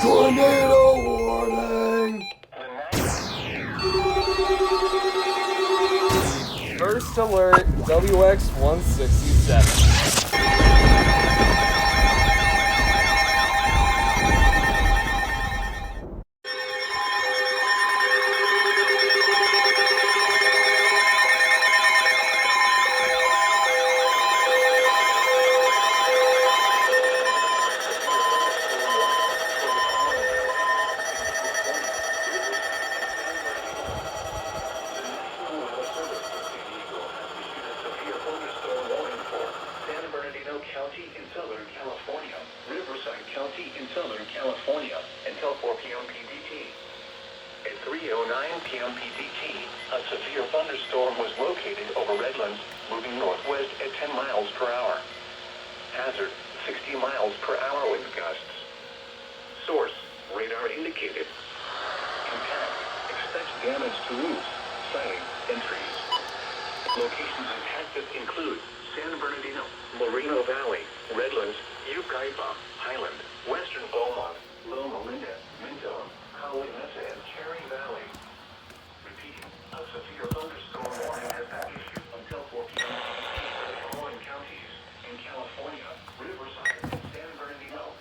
Tornado warning! First alert, WX-167. County in Southern California, Riverside County in Southern California, until 4 p.m. PDT. At 3:09 p.m. PDT, a severe thunderstorm was located over Redlands, moving northwest at 10 miles per hour. Hazard, 60 miles per hour wind gusts. Source, radar indicated. Impact, expect damage to roofs, siding, and trees. Locations impacted include San Bernardino, Moreno Valley, Redlands, Yucaipa, Highland, Western Beaumont, Loma Linda, Minto, Cowley Mesa, and Cherry Valley. Repeating, a severe thunderstorm warning has been issued until 4 p.m. for the following counties in California, Riverside, and San Bernardino.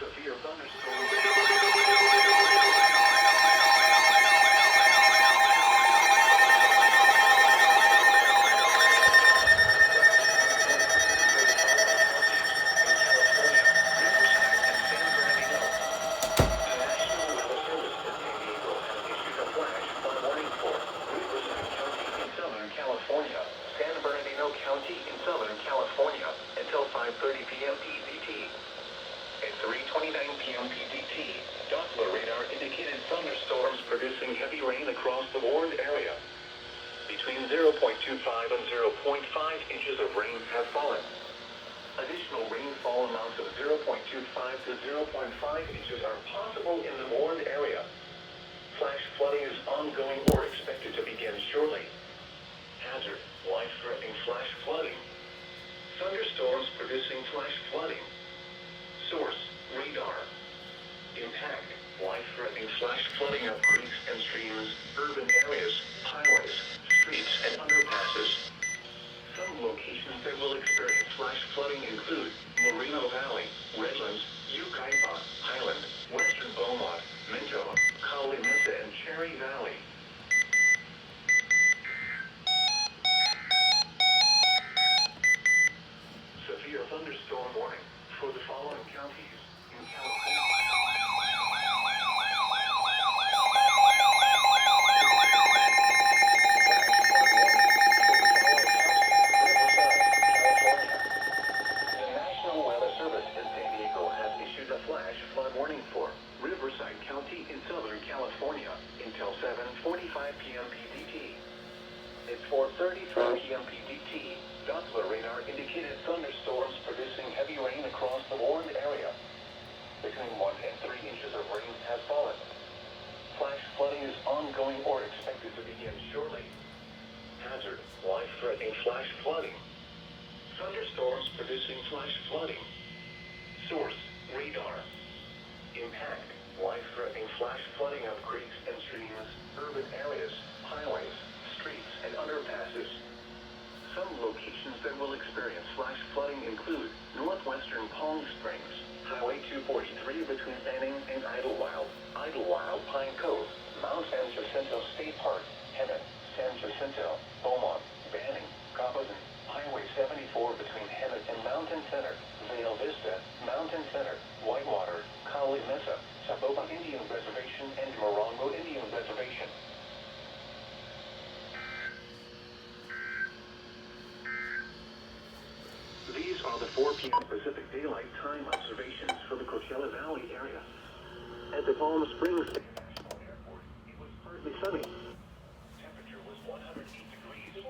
Severe thunderstorm. California, San Bernardino County in Southern California, until 5:30 p.m. PDT. At 3:29 p.m. PDT, Doppler radar indicated thunderstorms producing heavy rain across the warned area. Between 0.25 and 0.5 inches of rain have fallen. Additional rainfall amounts of 0.25 to 0.5 inches are possible in the warned area. Flash flooding is ongoing or expected to begin shortly. Hazard, life-threatening flash flooding. Thunderstorms producing flash flooding. Source, radar. Impact, life-threatening flash flooding of creeks and streams, urban areas, highways, streets, and underpasses. Some locations that will experience flash flooding include Moreno Valley, Redlands, Yucaipa, Highland, Western Beaumont, Minto, Cowley Mesa, and Cherry Valley. Severe thunderstorm warning for the following counties in California. The National Weather Service in San Diego has issued a flash flood warning for Riverside County in Southern California until 7:45 p.m. PDT. At 4:33 p.m. PDT, Doppler radar indicated thunderstorms producing heavy rain across the warned area. Between 1 and 3 inches of rain has fallen. Flash flooding is ongoing or expected to begin shortly. Hazard, life-threatening flash flooding. Thunderstorms producing flash flooding. Source, radar. Impact, life-threatening flash flooding of creeks and streams, urban areas, highways, streets, and underpasses. Some locations that will experience flash flooding include northwestern Palm Springs, Highway 243 between Banning and Idlewild, Pine Cove, Mount San Jacinto State Park, Hemet, San Jacinto, Beaumont, Banning, Cobazon, Highway 74 between Hemet and Mountain Center, Vale Vista, Mountain Center, Whitewater, Cowley Mesa, Saboba Indian Reservation, and Morongo Indian Reservation. These are the 4 p.m. Pacific Daylight Time observations for the Coachella Valley area. At the Palm Springs International Airport, it was partly sunny. Temperature was 108 degrees.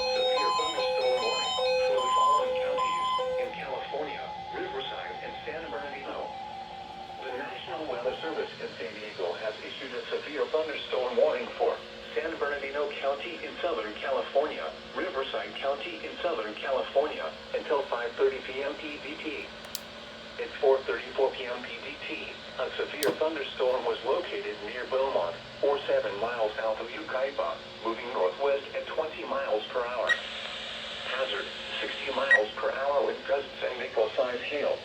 Severe thunderstorm Riverside County in Southern California until 5:30 p.m. PDT. At 4:34 p.m. PDT, a severe thunderstorm was located near Beaumont, or 7 miles south of Yucaipa, moving northwest at 20 miles per hour. Hazard, 60 miles per hour with gusts and nickel-sized hail.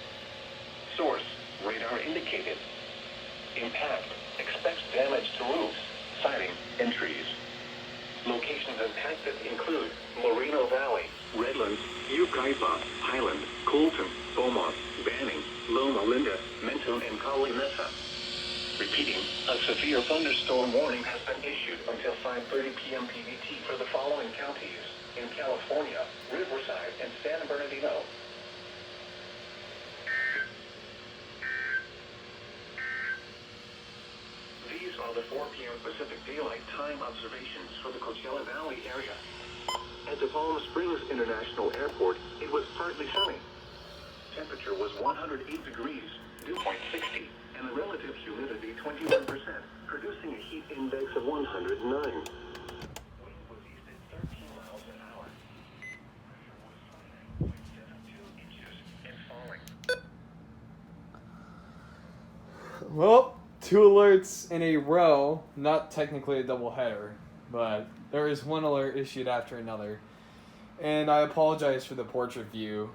Source, radar indicated. Impact, expects damage to roofs, siding, and trees. Locations impacted include Moreno Valley, Redlands, Yucaipa, Highland, Colton, Beaumont, Banning, Loma Linda, Menton, and Cali Mesa. Repeating, a severe thunderstorm warning has been issued until 5:30 p.m. PDT for the following counties in California, Riverside, and San Bernardino. These are the 4 p.m. Pacific Daylight Time observations for the Coachella Valley area. At the Palm Springs International Airport, it was partly sunny. Temperature was 108 degrees, dew point 60, and the relative humidity 21%, producing a heat index of 109. Wind was east at 13 miles an hour. Pressure was 5.72 inches and falling. Well, 2 alerts in a row. Not technically a doubleheader, but there is one alert issued after another. And I apologize for the portrait view,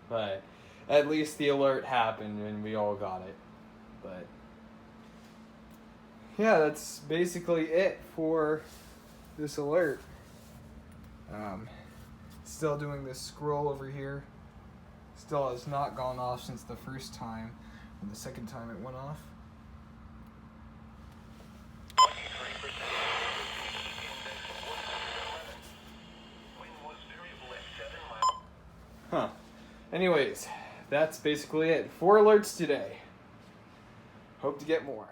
but at least the alert happened and we all got it. But yeah, that's basically it for this alert. Still doing this scroll over here. Still has not gone off since the first time, and the second time it went off. Huh. Anyways, that's basically it. 4 alerts today. Hope to get more.